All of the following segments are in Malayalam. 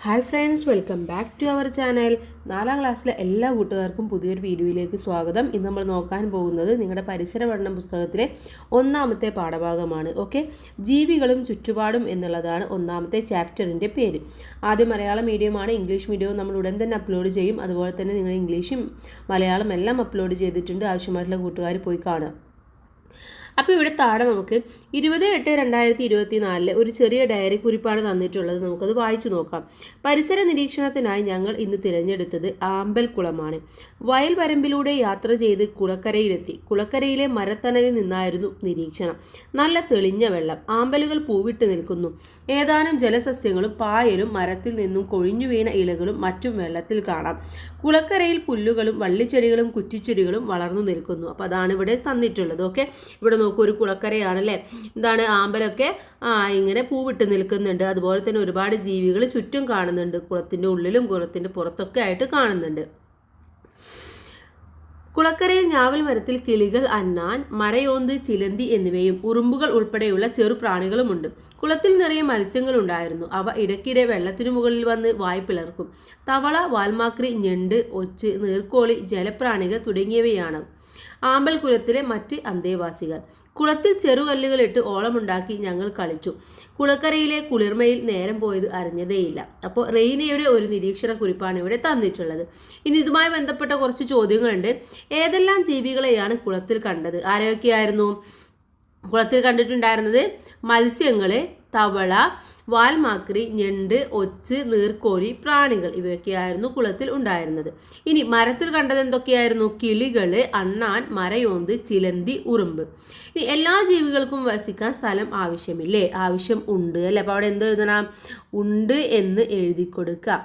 Hi friends, welcome back to our channel. 4ാം ക്ലാസ്സിലെ എല്ലാ കൂട്ടുകാർക്കും പുതിയൊരു വീഡിയോയിലേക്ക് സ്വാഗതം. ഇന്ന് നമ്മൾ നോക്കാൻ പോകുന്നത് നിങ്ങളുടെ പരിസര പഠനം പുസ്തകത്തിലെ 1ാമത്തെ പാഠഭാഗമാണ്. ഓക്കെ, ജീവികളും ചുറ്റുപാടും എന്നുള്ളതാണ് 1ാമത്തെ ചാപ്റ്ററിൻ്റെ പേര്. ആദ്യം മലയാളം മീഡിയമാണ്, ഇംഗ്ലീഷ് മീഡിയവും നമ്മൾ ഉടൻ തന്നെ അപ്ലോഡ് ചെയ്യും. അതുപോലെ തന്നെ നിങ്ങൾ ഇംഗ്ലീഷും മലയാളം എല്ലാം അപ്ലോഡ് ചെയ്തിട്ടുണ്ട്. ആവശ്യമായിട്ടുള്ള കൂട്ടുകാർ പോയി കാണുക. അപ്പോൾ ഇവിടെ താഴെ നമുക്ക് 20/8/2024 ഒരു ചെറിയ ഡയറി കുറിപ്പാണ് തന്നിട്ടുള്ളത്. നമുക്കത് വായിച്ചു നോക്കാം. പരിസര നിരീക്ഷണത്തിനായി ഞങ്ങൾ ഇന്ന് തിരഞ്ഞെടുത്തത് ആമ്പൽക്കുളമാണ്. വയൽ വരമ്പിലൂടെ യാത്ര ചെയ്ത് കുളക്കരയിലെത്തി. കുളക്കരയിലെ മരത്തണലിൽ നിന്നായിരുന്നു നിരീക്ഷണം. നല്ല തെളിഞ്ഞ വെള്ളം, ആമ്പലുകൾ പൂവിട്ട് നിൽക്കുന്നു. ഏതാനും ജലസസ്യങ്ങളും പായലും മരത്തിൽ നിന്നും കൊഴിഞ്ഞു വീണ ഇലകളും മറ്റും വെള്ളത്തിൽ കാണാം. കുളക്കരയിൽ പുല്ലുകളും വള്ളിച്ചെടികളും കുറ്റിച്ചെടികളും വളർന്നു നിൽക്കുന്നു. അപ്പോൾ അതാണ് ഇവിടെ തന്നിട്ടുള്ളത്. ഓക്കെ, ഇവിടെ നോക്കൂ, ഒരു കുളക്കരയാണല്ലേ. എന്താണ്, ആമ്പലൊക്കെ ഇങ്ങനെ പൂവിട്ട് നിൽക്കുന്നുണ്ട്. അതുപോലെ തന്നെ ഒരുപാട് ജീവികൾ ചുറ്റും കാണുന്നുണ്ട്. കുളത്തിൻ്റെ ഉള്ളിലും കുളത്തിൻ്റെ പുറത്തൊക്കെ ആയിട്ട് കാണുന്നുണ്ട്. കുളക്കരയിൽ ഞാവൽ മരത്തിൽ കിളികൾ, അന്നാൻ, മരയോന്ത്, ചിലന്തി എന്നിവയും ഉറുമ്പുകൾ ഉൾപ്പെടെയുള്ള ചെറു പ്രാണികളുമുണ്ട്. കുളത്തിൽ നിറയെ മത്സ്യങ്ങളുണ്ടായിരുന്നു. അവ ഇടയ്ക്കിടെ വെള്ളത്തിനു മുകളിൽ വന്ന് വായ് പിളർക്കും. തവള, വാൽമാക്രി, ഞണ്ട്, ഒച്ച്, നീർക്കോളി, ജലപ്രാണികൾ തുടങ്ങിയവയാണ് ആമ്പൽക്കുളത്തിലെ മറ്റ് അന്തേവാസികൾ. കുളത്തിൽ ചെറുകല്ലുകളിട്ട് ഓളമുണ്ടാക്കി ഞങ്ങൾ കളിച്ചു. കുളക്കരയിലെ കുളിർമയിൽ നേരം പോയത് അറിഞ്ഞതേയില്ല. അപ്പോൾ റെയ്നയുടെ ഒരു നിരീക്ഷണ കുറിപ്പാണ് ഇവിടെ തന്നിട്ടുള്ളത്. ഇനി ഇതുമായി ബന്ധപ്പെട്ട കുറച്ച് ചോദ്യങ്ങളുണ്ട്. ഏതെല്ലാം ജീവികളെയാണ് കുളത്തിൽ കണ്ടത്? ആരൊക്കെയായിരുന്നു കുളത്തിൽ കണ്ടിട്ടുണ്ടായിരുന്നത്? മത്സ്യങ്ങളെ, തവള, വാൽമാക്രി, ഞണ്ട്, ഒച്ച്, നീർക്കോഴി, പ്രാണികൾ ഇവയൊക്കെയായിരുന്നു കുളത്തിൽ ഉണ്ടായിരുന്നത്. ഇനി മരത്തിൽ കണ്ടത് എന്തൊക്കെയായിരുന്നു? കിളികള്, അണ്ണാൻ, മരയോന്ത്, ചിലന്തി, ഉറുമ്പ്. ഇനി എല്ലാ ജീവികൾക്കും വസിക്കാൻ സ്ഥലം ആവശ്യമില്ലേ? ആവശ്യം ഉണ്ട് അല്ലേ. അപ്പോൾ അവിടെ എന്ത് എഴുതണം? ഉണ്ട് എന്ന് എഴുതി കൊടുക്കുക.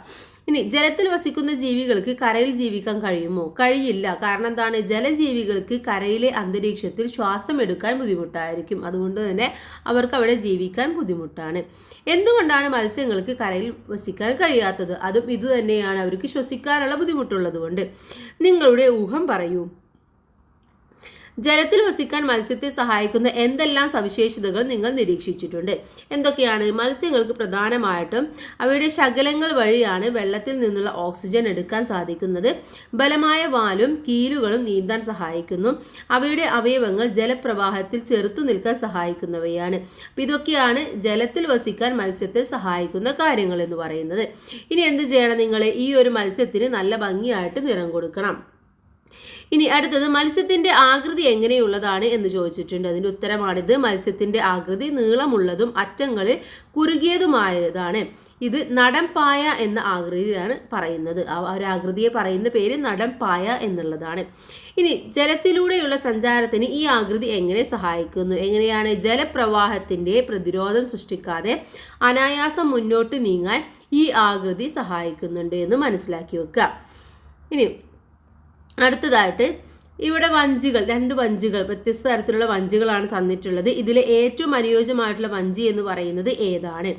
ഇനി ജലത്തിൽ വസിക്കുന്ന ജീവികൾക്ക് കരയിൽ ജീവിക്കാൻ കഴിയുമോ? കഴിയില്ല. കാരണം എന്താണ്? ജലജീവികൾക്ക് കരയിലെ അന്തരീക്ഷത്തിൽ ശ്വാസം എടുക്കാൻ ബുദ്ധിമുട്ടായിരിക്കും. അതുകൊണ്ട് തന്നെ അവർക്ക് അവിടെ ജീവിക്കാൻ ബുദ്ധിമുട്ടാണ്. എന്തുകൊണ്ടാണ് മത്സ്യങ്ങൾക്ക് കരയിൽ വസിക്കാൻ കഴിയാത്തത്? അതും ഇതുതന്നെയാണ്, അവർക്ക് ശ്വസിക്കാനുള്ള ബുദ്ധിമുട്ടുള്ളത് കൊണ്ട്. നിങ്ങളുടെ ഊഹം പറയൂ. ജലത്തിൽ വസിക്കാൻ മത്സ്യത്തെ സഹായിക്കുന്ന എന്തെല്ലാം സവിശേഷതകൾ നിങ്ങൾ നിരീക്ഷിച്ചിട്ടുണ്ട്? എന്തൊക്കെയാണ്? മത്സ്യങ്ങൾക്ക് പ്രധാനമായിട്ടും അവയുടെ ശകലങ്ങൾ വഴിയാണ് വെള്ളത്തിൽ നിന്നുള്ള ഓക്സിജൻ എടുക്കാൻ സാധിക്കുന്നത്. ബലമായ വാലും കീലുകളും നീന്താൻ സഹായിക്കുന്നു. അവയുടെ അവയവങ്ങൾ ജലപ്രവാഹത്തിൽ ചെറുത്തു നിൽക്കാൻ സഹായിക്കുന്നവയാണ്. ഇതൊക്കെയാണ് ജലത്തിൽ വസിക്കാൻ മത്സ്യത്തെ സഹായിക്കുന്ന കാര്യങ്ങൾ എന്ന് പറയുന്നത്. ഇനി എന്ത് ചെയ്യണം? നിങ്ങൾ ഈ ഒരു മത്സ്യത്തിന് നല്ല ഭംഗിയായിട്ട് നിറം കൊടുക്കണം. ഇനി അടുത്തത്, മത്സ്യത്തിന്റെ ആകൃതി എങ്ങനെയുള്ളതാണ് എന്ന് ചോദിച്ചിട്ടുണ്ട്. അതിന്റെ ഉത്തരമാണിത്. മത്സ്യത്തിന്റെ ആകൃതി നീളമുള്ളതും അറ്റങ്ങളിൽ കുറുകിയതുമായതാണ്. ഇത് നടംപായ എന്ന ആകൃതിയാണ് പറയുന്നത്. ആ ഒരു ആകൃതിയെ പറയുന്ന പേര് നടംപായ എന്നുള്ളതാണ്. ഇനി ജലത്തിലൂടെയുള്ള സഞ്ചാരത്തിന് ഈ ആകൃതി എങ്ങനെ സഹായിക്കുന്നു? എങ്ങനെയാണ്? ജലപ്രവാഹത്തിന്റെ പ്രതിരോധം സൃഷ്ടിക്കാതെ അനായാസം മുന്നോട്ട് നീങ്ങാൻ ഈ ആകൃതി സഹായിക്കുന്നുണ്ട് എന്ന് മനസ്സിലാക്കി വെക്കുക. ഇനി അടുത്തതായിട്ട് ഇവിടെ വഞ്ചികൾ, 2 വഞ്ചികൾ, വ്യത്യസ്ത തരത്തിലുള്ള വഞ്ചികളാണ് തന്നിട്ടുള്ളത്. ഇതിലെ ഏറ്റവും അനുയോജ്യമായിട്ടുള്ള വഞ്ചി എന്ന് പറയുന്നത് ഏതാണ്?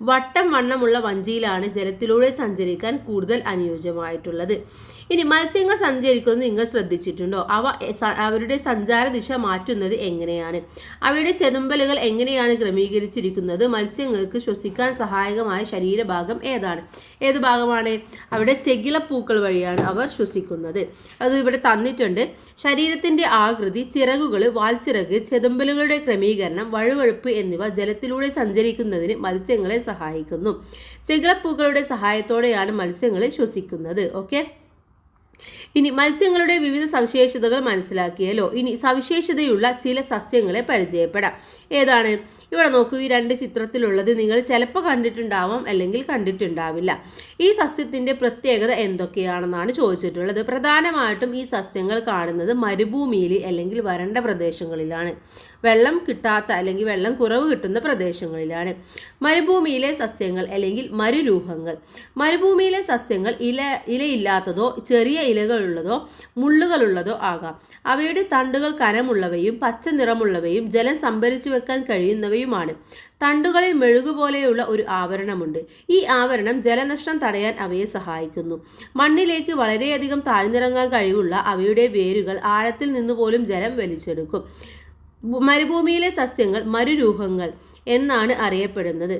വട്ടം വണ്ണമുള്ള വഞ്ചിയിലാണ് ജലത്തിലൂടെ സഞ്ചരിക്കാൻ കൂടുതൽ അനുയോജ്യമായിട്ടുള്ളത്. ഇനി മത്സ്യങ്ങൾ സഞ്ചരിക്കുന്നത് നിങ്ങൾ ശ്രദ്ധിച്ചിട്ടുണ്ടോ? അവരുടെ സഞ്ചാര ദിശ മാറ്റുന്നത് എങ്ങനെയാണ്? അവയുടെ ചെതുമ്പലുകൾ എങ്ങനെയാണ് ക്രമീകരിച്ചിരിക്കുന്നത്? മത്സ്യങ്ങൾക്ക് ശ്വസിക്കാൻ സഹായകമായ ശരീരഭാഗം ഏതാണ്? ഏത് ഭാഗമാണ്? അവിടെ ചെകിളപ്പൂക്കൾ വഴിയാണ് അവർ ശ്വസിക്കുന്നത്. അത് ഇവിടെ തന്നിട്ടുണ്ട്. ശരീരത്തിന്റെ ആകൃതി, ചിറകുകൾ, വാൽച്ചിറക്, ചെതുമ്പലുകളുടെ ക്രമീകരണം, വഴുവഴുപ്പ് എന്നിവ ജലത്തിലൂടെ സഞ്ചരിക്കുന്നതിന് മത്സ്യങ്ങളെ സഹായിക്കുന്നു. ചെകിളപ്പൂക്കളുടെ സഹായത്തോടെയാണ് മത്സ്യങ്ങളെ ശ്വസിക്കുന്നത്. ഓക്കെ, ഇനി മത്സ്യങ്ങളുടെ വിവിധ സവിശേഷതകൾ മനസ്സിലാക്കിയല്ലോ. ഇനി സവിശേഷതയുള്ള ചില സസ്യങ്ങളെ പരിചയപ്പെടാം. ഏതാണ്? ഇവിടെ നോക്കൂ, ഈ 2 ചിത്രത്തിലുള്ളത് നിങ്ങൾ ചിലപ്പോൾ കണ്ടിട്ടുണ്ടാവാം, അല്ലെങ്കിൽ കണ്ടിട്ടുണ്ടാവില്ല. ഈ സസ്യത്തിന്റെ പ്രത്യേകത എന്തൊക്കെയാണെന്നാണ് ചോദിച്ചിട്ടുള്ളത്. പ്രധാനമായിട്ടും ഈ സസ്യങ്ങൾ കാണുന്നത് മരുഭൂമിയിൽ അല്ലെങ്കിൽ വരണ്ട പ്രദേശങ്ങളിലാണ്. വെള്ളം കിട്ടാത്ത അല്ലെങ്കിൽ വെള്ളം കുറവ് കിട്ടുന്ന പ്രദേശങ്ങളിലാണ്. മരുഭൂമിയിലെ സസ്യങ്ങൾ അല്ലെങ്കിൽ മരുരൂഹങ്ങൾ. മരുഭൂമിയിലെ സസ്യങ്ങൾ ഇലയില്ലാത്തതോ ചെറിയ ഇലകളുള്ളതോ മുള്ളുകളുള്ളതോ ആകാം. അവയുടെ തണ്ടുകൾ കനമുള്ളവയും പച്ച നിറമുള്ളവയും ജലം സംഭരിച്ചു വെക്കാൻ കഴിയുന്നവയുമാണ്. തണ്ടുകളിൽ മെഴുകുപോലെയുള്ള ഒരു ആവരണമുണ്ട്. ഈ ആവരണം ജലനഷ്ടം തടയാൻ അവയെ സഹായിക്കുന്നു. മണ്ണിലേക്ക് വളരെയധികം താഴ്ന്നിറങ്ങാൻ കഴിവുള്ള അവയുടെ വേരുകൾ ആഴത്തിൽ നിന്നുപോലും ജലം വലിച്ചെടുക്കും. മരുഭൂമിയിലെ സസ്യങ്ങൾ മരുരൂഹങ്ങൾ എന്നാണ് അറിയപ്പെടുന്നത്.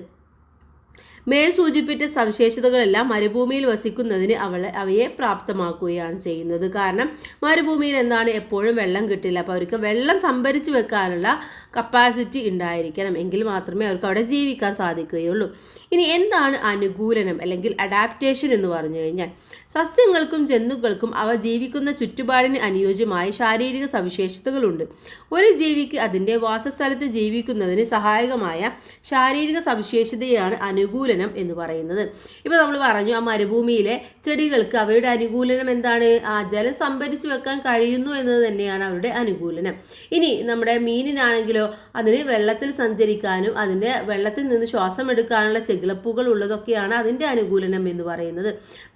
മേൽ സൂചിപ്പിച്ച സവിശേഷതകളെല്ലാം മരുഭൂമിയിൽ വസിക്കുന്നതിന് അവയെ പ്രാപ്തമാക്കുകയാണ് ചെയ്യുന്നത്. കാരണം മരുഭൂമിയിൽ എന്താണ്, എപ്പോഴും വെള്ളം കിട്ടില്ല. അപ്പോൾ അവർക്ക് വെള്ളം സംഭരിച്ചു വെക്കാനുള്ള കപ്പാസിറ്റി ഉണ്ടായിരിക്കണം, എങ്കിൽ മാത്രമേ അവർക്ക് അവിടെ ജീവിക്കാൻ സാധിക്കുകയുള്ളൂ. ഇനി എന്താണ് അനുകൂലനം അല്ലെങ്കിൽ അഡാപ്റ്റേഷൻ എന്ന് പറഞ്ഞു കഴിഞ്ഞാൽ, സസ്യങ്ങൾക്കും ജന്തുക്കൾക്കും അവ ജീവിക്കുന്ന ചുറ്റുപാടിന് അനുയോജ്യമായ ശാരീരിക സവിശേഷതകളുണ്ട്. ഒരു ജീവിക്ക് അതിൻ്റെ വാസസ്ഥലത്ത് ജീവിക്കുന്നതിന് സഹായകമായ ശാരീരിക സവിശേഷതയാണ് അനുകൂലനം എന്ന് പറയുന്നത്. ഇപ്പോൾ നമ്മൾ പറഞ്ഞു, ആ മരുഭൂമിയിലെ ചെടികൾക്ക് അവയുടെ അനുകൂലനം എന്താണ്, ആ ജലം സംഭരിച്ചു വെക്കാൻ കഴിയുന്നു എന്നത് തന്നെയാണ് അവരുടെ അനുകൂലനം. ഇനി നമ്മുടെ മീനിനാണെങ്കിലോ അതിന് വെള്ളത്തിൽ സഞ്ചരിക്കാനും അതിൻ്റെ വെള്ളത്തിൽ നിന്ന് ശ്വാസം എടുക്കാനുള്ള ചെകിളപ്പുകൾ ഉള്ളതൊക്കെയാണ് അതിൻ്റെ അനുകൂലനം എന്ന് പറയുന്നത്.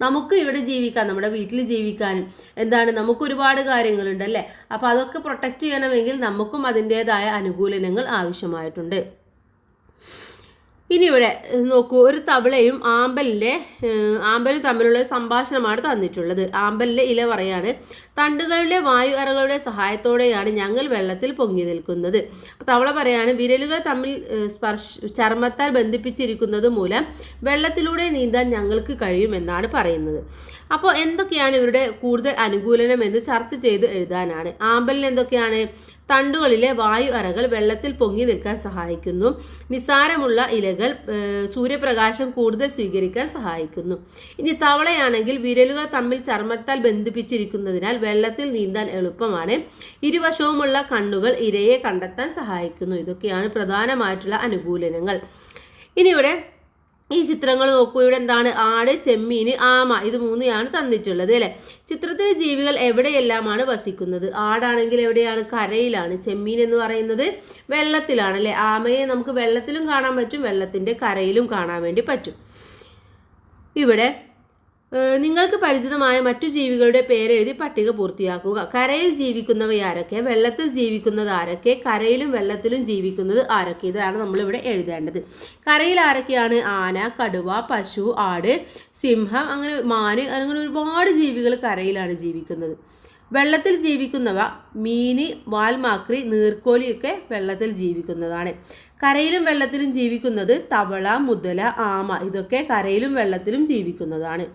നമുക്ക് ഇവിടെ ജീവിക്കാൻ, നമ്മുടെ വീട്ടിൽ ജീവിക്കാനും എന്താണ്, നമുക്ക് ഒരുപാട് കാര്യങ്ങളുണ്ട് അല്ലേ. അപ്പോൾ അതൊക്കെ പ്രൊട്ടക്റ്റ് ചെയ്യണമെങ്കിൽ നമുക്കും അതിൻ്റെതായ അനുകൂലനങ്ങൾ ആവശ്യമായിട്ടുണ്ട്. ഇനി ഇവിടെ നോക്കൂ, ഒരു തവളയും ആമ്പലും തമ്മിലുള്ള ഒരു സംഭാഷണമാണ് തന്നിട്ടുള്ളത്. ആമ്പലിൻ്റെ ഇല പറയാണ്, തണ്ടുകളുടെ വായു അറകളുടെ സഹായത്തോടെയാണ് ഞങ്ങൾ വെള്ളത്തിൽ പൊങ്ങി നിൽക്കുന്നത്. അപ്പോൾ തവള പറയാണ്, വിരലുകൾ തമ്മിൽ ചർമ്മത്താൽ ബന്ധിപ്പിച്ചിരിക്കുന്നത് മൂലം വെള്ളത്തിലൂടെ നീന്താൻ ഞങ്ങൾക്ക് കഴിയുമെന്നാണ് പറയുന്നത്. അപ്പോൾ എന്തൊക്കെയാണ് ഇവരുടെ കൂടുതൽ അനുകൂലനം എന്ന് ചർച്ച ചെയ്ത് എഴുതാനാണ്. ആമ്പലിന് എന്തൊക്കെയാണ്, തണ്ടുകളിലെ വായു അറകൾ വെള്ളത്തിൽ പൊങ്ങി നിൽക്കാൻ സഹായിക്കുന്നു. നിസാരമുള്ള ഇലകൾ സൂര്യപ്രകാശം കൂടുതൽ സ്വീകരിക്കാൻ സഹായിക്കുന്നു. ഇനി തവളയാണെങ്കിൽ വിരലുകൾ തമ്മിൽ ചർമ്മത്താൽ ബന്ധിപ്പിച്ചിരിക്കുന്നതിനാൽ വെള്ളത്തിൽ നീന്താൻ എളുപ്പമാണ്. ഇരുവശവുമുള്ള കണ്ണുകൾ ഇരയെ കണ്ടെത്താൻ സഹായിക്കുന്നു. ഇതൊക്കെയാണ് പ്രധാനമായിട്ടുള്ള അനുകൂലനങ്ങൾ. ഇനി ഇവിടെ ഈ ചിത്രങ്ങൾ നോക്കൂ. ഇവിടെ എന്താണ്, ആട്, ചെമ്മീൻ, ആമ, ഇത് മൂന്നെയാണ് തന്നിട്ടുള്ളത് അല്ലേ. ചിത്രത്തിലെ ജീവികൾ എവിടെയെല്ലാമാണ് വസിക്കുന്നത്? ആടാണെങ്കിൽ എവിടെയാണ്, കരയിലാണ്. ചെമ്മീൻ എന്ന് പറയുന്നത് വെള്ളത്തിലാണ് അല്ലേ. ആമയെ നമുക്ക് വെള്ളത്തിലും കാണാൻ പറ്റും, വെള്ളത്തിൻ്റെ കരയിലും കാണാൻ വേണ്ടി പറ്റും. ഇവിടെ നിങ്ങൾക്ക് പരിചിതമായ മറ്റു ജീവികളുടെ പേരെഴുതി പട്ടിക പൂർത്തിയാക്കുക. കരയിൽ ജീവിക്കുന്നവ ആരൊക്കെ, വെള്ളത്തിൽ ജീവിക്കുന്നത് ആരൊക്കെ, കരയിലും വെള്ളത്തിലും ജീവിക്കുന്നത് ആരൊക്കെ, ഇതാണ് നമ്മളിവിടെ എഴുതേണ്ടത്. കരയിൽ ആരൊക്കെയാണ്, ആന, കടുവ, പശു, ആട്, സിംഹം, അങ്ങനെ മാന്, അങ്ങനെ ഒരുപാട് ജീവികൾ കരയിലാണ് ജീവിക്കുന്നത്. വെള്ളത്തിൽ ജീവിക്കുന്നവ മീന്, വാൽമാക്രി, നീർക്കോലിയൊക്കെ വെള്ളത്തിൽ ജീവിക്കുന്നതാണ്. കരയിലും വെള്ളത്തിലും ജീവിക്കുന്നത് തവള, മുതല, ആമ, ഇതൊക്കെ കരയിലും വെള്ളത്തിലും ജീവിക്കുന്നതാണ്.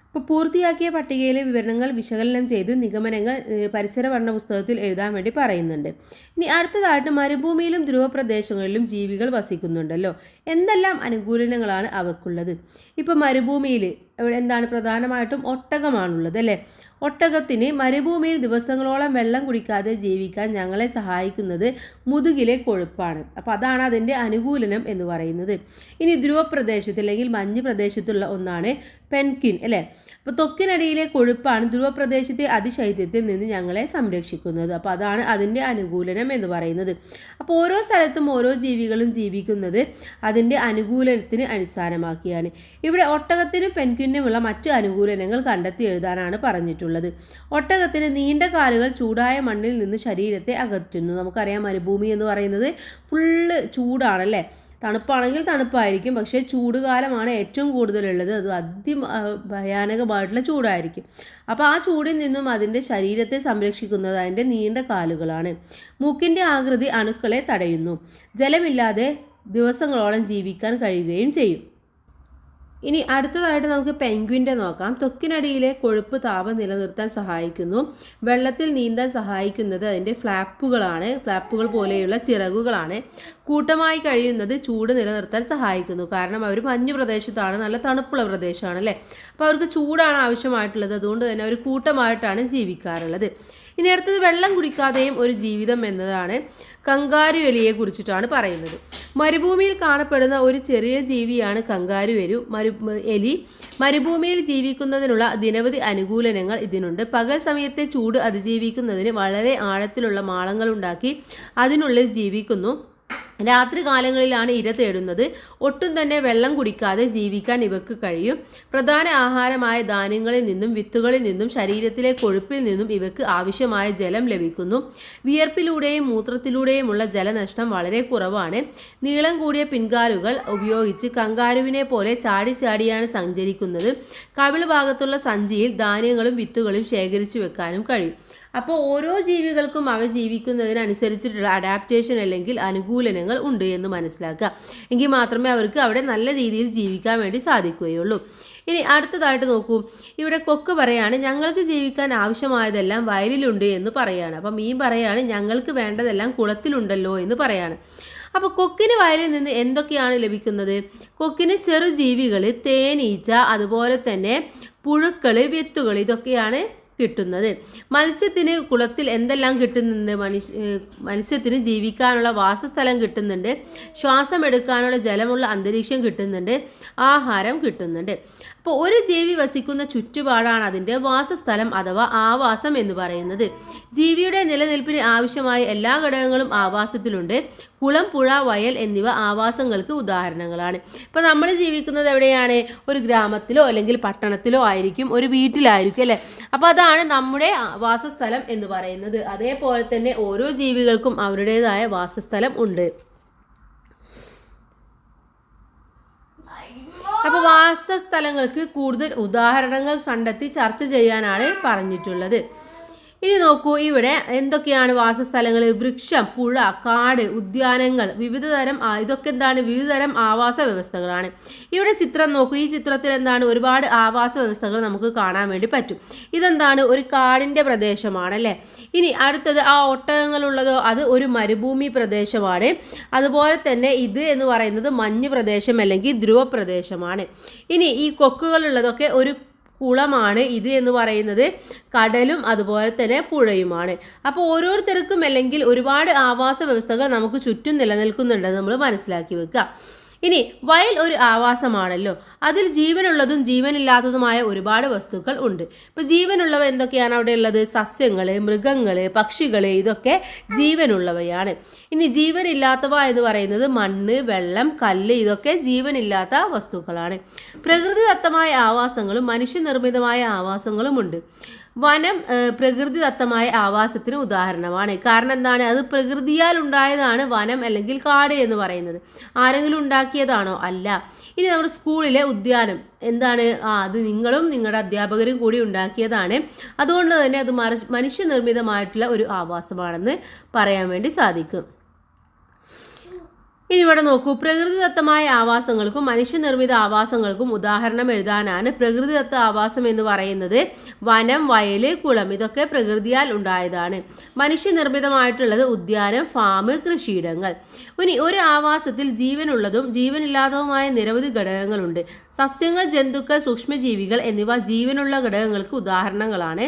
ഇപ്പോൾ പൂർത്തിയാക്കിയ പട്ടികയിലെ വിവരണങ്ങൾ വിശകലനം ചെയ്ത് നിഗമനങ്ങൾ പരിസര പഠന പുസ്തകത്തിൽ എഴുതാൻ വേണ്ടി പറയുന്നുണ്ട്. ഇനി അടുത്തതായിട്ട്, മരുഭൂമിയിലും ധ്രുവപ്രദേശങ്ങളിലും ജീവികൾ വസിക്കുന്നുണ്ടല്ലോ, എന്തെല്ലാം അനുകൂലനങ്ങളാണ് അവക്കുള്ളത്? ഇപ്പോൾ മരുഭൂമിയിൽ എന്താണ്, പ്രധാനമായിട്ടും ഒട്ടകമാണുള്ളത് അല്ലേ. ഒട്ടകത്തിന് മരുഭൂമിയിൽ ദിവസങ്ങളോളം വെള്ളം കുടിക്കാതെ ജീവിക്കാൻ ഞങ്ങളെ സഹായിക്കുന്നത് മുതുകിലെ കൊഴുപ്പാണ്. അപ്പോൾ അതാണ് അതിൻ്റെ അനുകൂലനം എന്ന് പറയുന്നത്. ഇനി ധ്രുവപ്രദേശത്ത് അല്ലെങ്കിൽ മഞ്ഞ് പ്രദേശത്തുള്ള ഒന്നാണ് പെൻക്വിൻ അല്ലേ. അപ്പോൾ ത്വക്കിനടിയിലെ കൊഴുപ്പാണ് ധ്രുവപ്രദേശത്തെ അതിശൈത്യത്തിൽ നിന്ന് ഞങ്ങളെ സംരക്ഷിക്കുന്നത്. അപ്പോൾ അതാണ് അതിൻ്റെ അനുകൂലനം എന്ന് പറയുന്നത്. അപ്പോൾ ഓരോ സ്ഥലത്തും ഓരോ ജീവികളും ജീവിക്കുന്നത് അതിൻ്റെ അനുകൂലനത്തിന് അടിസ്ഥാനമാക്കിയാണ്. ഇവിടെ ഒട്ടകത്തിനും പെൻക്വിനുമുള്ള മറ്റ് അനുകൂലനങ്ങൾ കണ്ടെത്തി എഴുതാനാണ് പറഞ്ഞിട്ടുള്ളത്. ഒട്ടകത്തിന് നീണ്ട കാലുകൾ ചൂടായ മണ്ണിൽ നിന്ന് ശരീരത്തെ അകറ്റുന്നു. നമുക്കറിയാം, മരുഭൂമി എന്ന് പറയുന്നത് ഫുള്ള് ചൂടാണല്ലേ. തണുപ്പാണെങ്കിൽ തണുപ്പായിരിക്കും, പക്ഷേ ചൂടുകാലമാണ് ഏറ്റവും കൂടുതലുള്ളത്. അത് ഭയാനകമായിട്ടുള്ള ചൂടായിരിക്കും. അപ്പോൾ ആ ചൂടിൽ നിന്നും അതിൻ്റെ ശരീരത്തെ സംരക്ഷിക്കുന്നത് അതിൻ്റെ നീണ്ട കാലുകളാണ്. മൂക്കിൻ്റെ ആകൃതി അണുക്കളെ തടയുന്നു. ജലമില്ലാതെ ദിവസങ്ങളോളം ജീവിക്കാൻ കഴിയുകയും ചെയ്യും. ഇനി അടുത്തതായിട്ട് നമുക്ക് പെൻഗ്വിൻ്റെ നോക്കാം. ത്വക്കിനടിയിലെ കൊഴുപ്പ് താപം നിലനിർത്താൻ സഹായിക്കുന്നു. വെള്ളത്തിൽ നീന്താൻ സഹായിക്കുന്നത് അതിൻ്റെ ഫ്ലാപ്പുകൾ പോലെയുള്ള ചിറകുകളാണ്. കൂട്ടമായി കഴിയുന്നത് ചൂട് നിലനിർത്താൻ സഹായിക്കുന്നു. കാരണം അവർ മഞ്ഞ് പ്രദേശത്താണ്, നല്ല തണുപ്പുള്ള പ്രദേശമാണ് അല്ലേ. അപ്പോൾ അവർക്ക് ചൂടാണ് ആവശ്യമായിട്ടുള്ളത്. അതുകൊണ്ട് തന്നെ അവർ കൂട്ടമായിട്ടാണ് ജീവിക്കാറുള്ളത്. ഇനി അടുത്തത്, വെള്ളം കുടിക്കാതെയും ഒരു ജീവിതം എന്നതാണ്. കങ്കാരു എലിയെ കുറിച്ചിട്ടാണ് പറയുന്നത്. മരുഭൂമിയിൽ കാണപ്പെടുന്ന ഒരു ചെറിയ ജീവിയാണ് കങ്കാരു എലി. മരുഭൂമിയിൽ ജീവിക്കുന്നതിനുള്ള നിരവധി അനുകൂലനങ്ങൾ ഇതിനുണ്ട്. പകൽ സമയത്തെ ചൂട് അതിജീവിക്കുന്നതിന് വളരെ ആഴത്തിലുള്ള മാളങ്ങളുണ്ടാക്കി അതിനുള്ളിൽ ജീവിക്കുന്നു. രാത്രി കാലങ്ങളിലാണ് ഇര തേടുന്നത്. ഒട്ടും തന്നെ വെള്ളം കുടിക്കാതെ ജീവിക്കാൻ ഇവക്ക് കഴിയും. പ്രധാന ആഹാരമായ ധാന്യങ്ങളിൽ നിന്നും വിത്തുകളിൽ നിന്നും ശരീരത്തിലെ കൊഴുപ്പിൽ നിന്നും ഇവക്ക് ആവശ്യമായ ജലം ലഭിക്കുന്നു. വിയർപ്പിലൂടെയും മൂത്രത്തിലൂടെയുമുള്ള ജലനഷ്ടം വളരെ കുറവാണ്. നീളം കൂടിയ പിൻകാലുകൾ ഉപയോഗിച്ച് കങ്കാരുവിനെ പോലെ ചാടിയാണ് സഞ്ചരിക്കുന്നത്. കവിൾ ഭാഗത്തുള്ള സഞ്ചിയിൽ ധാന്യങ്ങളും വിത്തുകളും ശേഖരിച്ചു വെക്കാനും കഴിയും. അപ്പോൾ ഓരോ ജീവികൾക്കും അവ ജീവിക്കുന്നതിനനുസരിച്ചിട്ടുള്ള അഡാപ്റ്റേഷൻ അല്ലെങ്കിൽ അനുകൂലനങ്ങൾ ഉണ്ട് എന്ന് മനസ്സിലാക്കുക. എങ്കിൽ മാത്രമേ അവർക്ക് അവിടെ നല്ല രീതിയിൽ ജീവിക്കാൻ വേണ്ടി സാധിക്കുകയുള്ളൂ. ഇനി അടുത്തതായിട്ട് നോക്കൂ, ഇവിടെ കൊക്ക് പറയാണ് ഞങ്ങൾക്ക് ജീവിക്കാൻ ആവശ്യമായതെല്ലാം വയലിലുണ്ട് എന്ന് പറയാണ്. അപ്പം മീൻ പറയാണ് ഞങ്ങൾക്ക് വേണ്ടതെല്ലാം കുളത്തിലുണ്ടല്ലോ എന്ന് പറയാണ്. അപ്പോൾ കൊക്കിന് വയലിൽ നിന്ന് എന്തൊക്കെയാണ് ലഭിക്കുന്നത്? കൊക്കിന് ചെറുജീവികൾ, തേനീച്ച, അതുപോലെ തന്നെ പുഴുക്കൾ, വിത്തുകൾ, ഇതൊക്കെയാണ് കിട്ടുന്നത്. മത്സ്യത്തിന് കുളത്തിൽ എന്തെല്ലാം കിട്ടുന്നുണ്ട്? മത്സ്യത്തിന് ജീവിക്കാനുള്ള വാസസ്ഥലം കിട്ടുന്നുണ്ട്, ശ്വാസം എടുക്കാനുള്ള ജലമുള്ള അന്തരീക്ഷം കിട്ടുന്നുണ്ട്, ആഹാരം കിട്ടുന്നുണ്ട്. അപ്പോൾ ഒരു ജീവി വസിക്കുന്ന ചുറ്റുപാടാണ് അതിൻ്റെ വാസസ്ഥലം അഥവാ ആവാസം എന്ന് പറയുന്നത്. ജീവിയുടെ നിലനിൽപ്പിന് ആവശ്യമായ എല്ലാ ഘടകങ്ങളും ആവാസത്തിലുണ്ട്. കുളം, പുഴ, വയൽ എന്നിവ ആവാസങ്ങൾക്ക് ഉദാഹരണങ്ങളാണ്. ഇപ്പോൾ നമ്മൾ ജീവിക്കുന്നത് എവിടെയാണ്? ഒരു ഗ്രാമത്തിലോ അല്ലെങ്കിൽ പട്ടണത്തിലോ ആയിരിക്കും, ഒരു വീട്ടിലായിരിക്കും അല്ലേ? അപ്പോൾ അതാണ് നമ്മുടെ വാസസ്ഥലം എന്ന് പറയുന്നത്. അതേപോലെ തന്നെ ഓരോ ജീവികൾക്കും അവരുടേതായ വാസസ്ഥലം ഉണ്ട്. അപ്പോൾ വാസസ്ഥലങ്ങൾക്ക് കൂടുതൽ ഉദാഹരണങ്ങൾ കണ്ടെത്തി ചർച്ച ചെയ്യാനാണ് പറഞ്ഞിട്ടുള്ളത്. ഇനി നോക്കൂ, ഇവിടെ എന്തൊക്കെയാണ് വാസസ്ഥലങ്ങൾ? വൃക്ഷം, പുഴ, കാട്, ഉദ്യാനങ്ങൾ, വിവിധതരം ഇതൊക്കെ എന്താണ്? വിവിധതരം ആവാസ വ്യവസ്ഥകളാണ്. ഇവിടെ ചിത്രം നോക്കൂ. ഈ ചിത്രത്തിൽ എന്താണ്? ഒരുപാട് ആവാസ വ്യവസ്ഥകൾ നമുക്ക് കാണാൻ വേണ്ടി പറ്റും. ഇതെന്താണ്? ഒരു കാടിൻ്റെ പ്രദേശമാണല്ലേ. ഇനി അടുത്തത് ആ ഒട്ടകങ്ങളുള്ളതോ അത് ഒരു മരുഭൂമി പ്രദേശമാണ്. അതുപോലെ തന്നെ ഇത് എന്ന് പറയുന്നത് മഞ്ഞ് പ്രദേശം അല്ലെങ്കിൽ ധ്രുവ പ്രദേശമാണ്. ഇനി ഈ കൊക്കുകളുള്ളതൊക്കെ ഒരു കുളമാണ്. ഇത് എന്ന് പറയുന്നത് കടലും അതുപോലെ തന്നെ പുഴയുമാണ്. അപ്പോൾ ഓരോരുത്തർക്കും അല്ലെങ്കിൽ ഒരുപാട് ആവാസ വ്യവസ്ഥകൾ നമുക്ക് ചുറ്റും നിലനിൽക്കുന്നുണ്ടെന്ന് നമ്മൾ മനസ്സിലാക്കി വെക്കുക. ഇനി വയൽ ഒരു ആവാസമാണല്ലോ. അതിൽ ജീവനുള്ളതും ജീവനില്ലാത്തതുമായ ഒരുപാട് വസ്തുക്കൾ ഉണ്ട്. ഇപ്പോൾ ജീവനുള്ളവ എന്തൊക്കെയാണ് അവിടെ ഉള്ളത്? സസ്യങ്ങൾ, മൃഗങ്ങൾ, പക്ഷികൾ, ഇതൊക്കെ ജീവനുള്ളവയാണ്. ഇനി ജീവനില്ലാത്തവ എന്ന് പറയുന്നത് മണ്ണ്, വെള്ളം, കല്ല്, ഇതൊക്കെ ജീവനില്ലാത്ത വസ്തുക്കളാണ്. പ്രകൃതിദത്തമായ ആവാസങ്ങളും മനുഷ്യനിർമ്മിതമായ ആവാസങ്ങളും ഉണ്ട്. വനം പ്രകൃതിദത്തമായ ആവാസത്തിന് ഉദാഹരണമാണ്. കാരണം എന്താണ്? അത് പ്രകൃതിയാൽ ഉണ്ടായതാണ് വനം അല്ലെങ്കിൽ കാട് എന്ന് പറയുന്നത്. ആരെങ്കിലും ഉണ്ടാക്കിയതാണോ? അല്ല. ഇനി നമ്മുടെ സ്കൂളിലെ ഉദ്യാനം എന്താണ്? അത് നിങ്ങളും നിങ്ങളുടെ അധ്യാപകരും കൂടി ഉണ്ടാക്കിയതാണ്. അതുകൊണ്ട് തന്നെ അത് മനുഷ്യനിർമ്മിതമായിട്ടുള്ള ഒരു ആവാസമാണെന്ന് പറയാൻ വേണ്ടി സാധിക്കും. ഇനി ഇവിടെ നോക്കൂ, പ്രകൃതിദത്തമായ ആവാസങ്ങൾക്കും മനുഷ്യനിർമ്മിത ആവാസങ്ങൾക്കും ഉദാഹരണം എഴുതാനാണ്. പ്രകൃതിദത്ത ആവാസം എന്ന് പറയുന്നത് വനം, വയൽ, കുളം, ഇതൊക്കെ പ്രകൃതിയാൽ ഉണ്ടായതാണ്. മനുഷ്യനിർമ്മിതമായിട്ടുള്ളത് ഉദ്യാനം, ഫാം, കൃഷിയിടങ്ങൾ. ഇനി ഒരു ആവാസത്തിൽ ജീവനുള്ളതും ജീവനില്ലാത്തതുമായ നിരവധി ഘടകങ്ങളുണ്ട്. സസ്യങ്ങൾ, ജന്തുക്കൾ, സൂക്ഷ്മജീവികൾ എന്നിവ ജീവനുള്ള ഘടകങ്ങൾക്ക് ഉദാഹരണങ്ങളാണ്.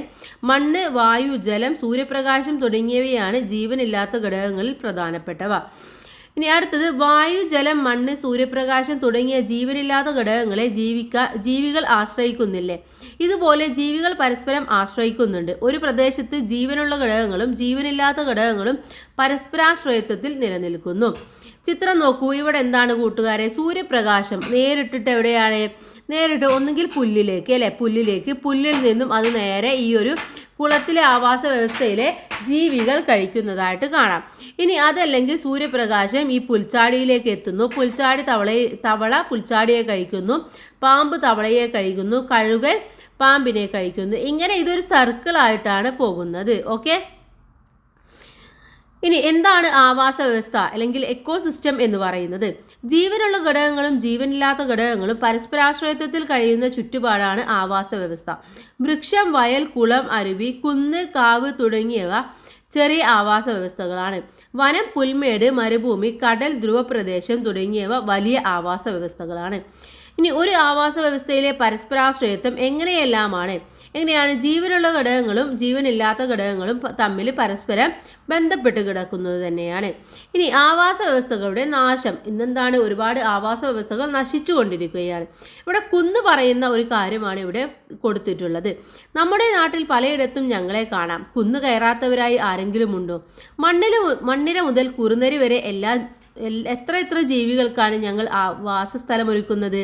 മണ്ണ്, വായു, ജലം, സൂര്യപ്രകാശം തുടങ്ങിയവയാണ് ജീവനില്ലാത്ത ഘടകങ്ങളിൽ പ്രധാനപ്പെട്ടവ. ഇനി അടുത്തത് വായു, ജലം, മണ്ണ്, സൂര്യപ്രകാശം തുടങ്ങിയ ജീവനില്ലാത്ത ഘടകങ്ങളെ ജീവികൾ ആശ്രയിക്കുന്നില്ലേ? ഇതുപോലെ ജീവികൾ പരസ്പരം ആശ്രയിക്കുന്നുണ്ട്. ഒരു പ്രദേശത്ത് ജീവനുള്ള ഘടകങ്ങളും ജീവനില്ലാത്ത ഘടകങ്ങളും പരസ്പരാശ്രയത്വത്തിൽ നിലനിൽക്കുന്നു. ചിത്രം നോക്കൂ. ഇവിടെ എന്താണ് കൂട്ടുകാരെ? സൂര്യപ്രകാശം നേരിട്ടിട്ട് എവിടെയാണ്? നേരിട്ട് ഒന്നുകിൽ പുല്ലിലേക്ക് അല്ലേ, പുല്ലിൽ നിന്നും അത് നേരെ ഈ ഒരു കുളത്തിലെ ആവാസ വ്യവസ്ഥയിലെ ജീവികൾ കഴിക്കുന്നതായിട്ട് കാണാം. ഇനി അതല്ലെങ്കിൽ സൂര്യപ്രകാശം ഈ പുൽച്ചാടിയിലേക്ക് എത്തുന്നു. തവള പുൽച്ചാടിയെ കഴിക്കുന്നു, പാമ്പ് തവളയെ കഴിക്കുന്നു, കഴുകൻ പാമ്പിനെ കഴിക്കുന്നു. ഇങ്ങനെ ഇതൊരു സർക്കിളായിട്ടാണ് പോകുന്നത്. ഓക്കെ. ഇനി എന്താണ് ആവാസ വ്യവസ്ഥ അല്ലെങ്കിൽ എക്കോസിസ്റ്റം എന്ന് പറയുന്നത്? ജീവനുള്ള ഘടകങ്ങളും ജീവനില്ലാത്ത ഘടകങ്ങളും പരസ്പരാശ്രയത്വത്തിൽ കഴിയുന്ന ചുറ്റുപാടാണ് ആവാസ വ്യവസ്ഥ. വൃക്ഷം, വയൽ, കുളം, അരുവി, കുന്ന്, കാവ് തുടങ്ങിയവ ചെറിയ ആവാസ വ്യവസ്ഥകളാണ്. വനം, പുൽമേട്, മരുഭൂമി, കടൽ, ധ്രുവപ്രദേശം തുടങ്ങിയവ വലിയ ആവാസ വ്യവസ്ഥകളാണ്. ഇനി ഒരു ആവാസ വ്യവസ്ഥയിലെ പരസ്പരാശ്രയത്വം എങ്ങനെയാണ് ജീവനുള്ള ഘടകങ്ങളും ജീവനില്ലാത്ത ഘടകങ്ങളും തമ്മിൽ പരസ്പരം ബന്ധപ്പെട്ട് കിടക്കുന്നത് തന്നെയാണ്. ഇനി ആവാസ വ്യവസ്ഥകളുടെ നാശം. ഇന്നെന്താണ്? ഒരുപാട് ആവാസ വ്യവസ്ഥകൾ നശിച്ചു കൊണ്ടിരിക്കുകയാണ്. ഇവിടെ കുന്ന് പറയുന്ന ഒരു കാര്യമാണ് ഇവിടെ കൊടുത്തിട്ടുള്ളത്. നമ്മുടെ നാട്ടിൽ പലയിടത്തും ഞങ്ങളെ കാണാം. കുന്ന് കയറാത്തവരായി ആരെങ്കിലും ഉണ്ടോ? മണ്ണിര മുതൽ കുറുനരി വരെ എത്ര ജീവികൾക്കാണ് ഞങ്ങൾ വാസസ്ഥലം ഒരുക്കുന്നത്.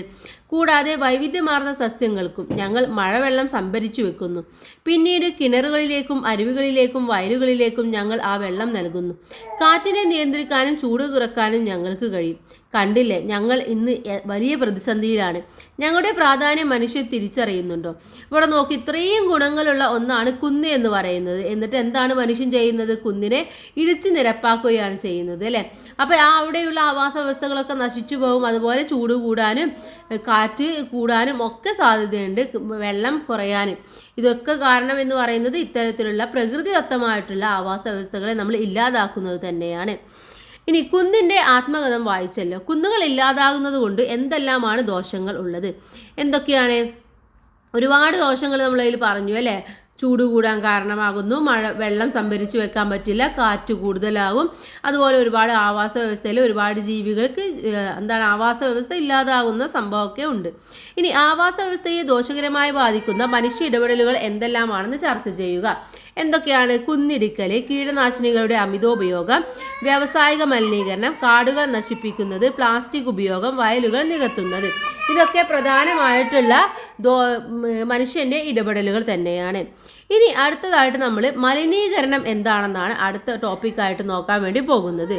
കൂടാതെ വൈവിധ്യമാർന്ന സസ്യങ്ങൾക്കും ഞങ്ങൾ മഴവെള്ളം സംഭരിച്ചു വെക്കുന്നു. പിന്നീട് കിണറുകളിലേക്കും അരുവികളിലേക്കും വയലുകളിലേക്കും ഞങ്ങൾ ആ വെള്ളം നൽകുന്നു. കാറ്റിനെ നിയന്ത്രിക്കാനും ചൂട് കുറക്കാനും ഞങ്ങൾക്ക് കഴിയും. കണ്ടില്ലേ, ഞങ്ങൾ ഇന്ന് വലിയ പ്രതിസന്ധിയിലാണ്. ഞങ്ങളുടെ പ്രാധാന്യം മനുഷ്യർ തിരിച്ചറിയുന്നുണ്ടോ? ഇവിടെ നോക്കി, ഇത്രയും ഗുണങ്ങളുള്ള ഒന്നാണ് കുന്ന് എന്ന് പറയുന്നത്. എന്നിട്ട് എന്താണ് മനുഷ്യൻ ചെയ്യുന്നത്? കുന്നിനെ ഇടിച്ചു നിരപ്പാക്കുകയാണ് ചെയ്യുന്നത്, അല്ലേ? അപ്പോൾ അവിടെയുള്ള ആവാസ വ്യവസ്ഥകളൊക്കെ നശിച്ചു പോകും. അതുപോലെ ചൂട് കൂടാനും കാറ്റ് കൂടാനും ഒക്കെ സാധ്യതയുണ്ട്, വെള്ളം കുറയാനും. ഇതൊക്കെ കാരണം എന്ന് പറയുന്നത് ഇത്തരത്തിലുള്ള പ്രകൃതിദത്തമായിട്ടുള്ള ആവാസ വ്യവസ്ഥകളെ നമ്മൾ ഇല്ലാതാക്കുന്നത് തന്നെയാണ്. ഇനി കുന്നിൻ്റെ ആത്മകഥം വായിച്ചല്ലോ. കുന്നുകൾ ഇല്ലാതാകുന്നത് കൊണ്ട് എന്തെല്ലാമാണ് ദോഷങ്ങൾ ഉള്ളത്? എന്തൊക്കെയാണ്? ഒരുപാട് ദോഷങ്ങൾ നമ്മളതിൽ പറഞ്ഞു, അല്ലേ? ചൂട് കൂടാൻ കാരണമാകുന്നു, വെള്ളം സംഭരിച്ചു വെക്കാൻ പറ്റില്ല, കാറ്റ് കൂടുതലാകും, അതുപോലെ ഒരുപാട് ആവാസ വ്യവസ്ഥയിൽ ഒരുപാട് ജീവികൾക്ക് ആവാസ വ്യവസ്ഥ ഇല്ലാതാകുന്ന സംഭവമൊക്കെ ഉണ്ട്. ഇനി ആവാസ വ്യവസ്ഥയെ ദോഷകരമായി ബാധിക്കുന്ന മനുഷ്യ ഇടപെടലുകൾ എന്തെല്ലാമാണെന്ന് ചർച്ച ചെയ്യുക. എന്തൊക്കെയാണ്? കുന്നിടിക്കൽ, കീടനാശിനികളുടെ അമിതോപയോഗം, വ്യാവസായിക മലിനീകരണം, കാടുകൾ നശിപ്പിക്കുന്നത്, പ്ലാസ്റ്റിക് ഉപയോഗം, വയലുകൾ നികത്തുന്നത്. ഇതൊക്കെ പ്രധാനമായിട്ടുള്ള മനുഷ്യൻ്റെ ഇടപെടലുകൾ തന്നെയാണ്. ഇനി അടുത്തതായിട്ട് നമ്മൾ മലിനീകരണം എന്താണെന്നാണ് അടുത്ത ടോപ്പിക്കായിട്ട് നോക്കാൻ വേണ്ടി പോകുന്നത്.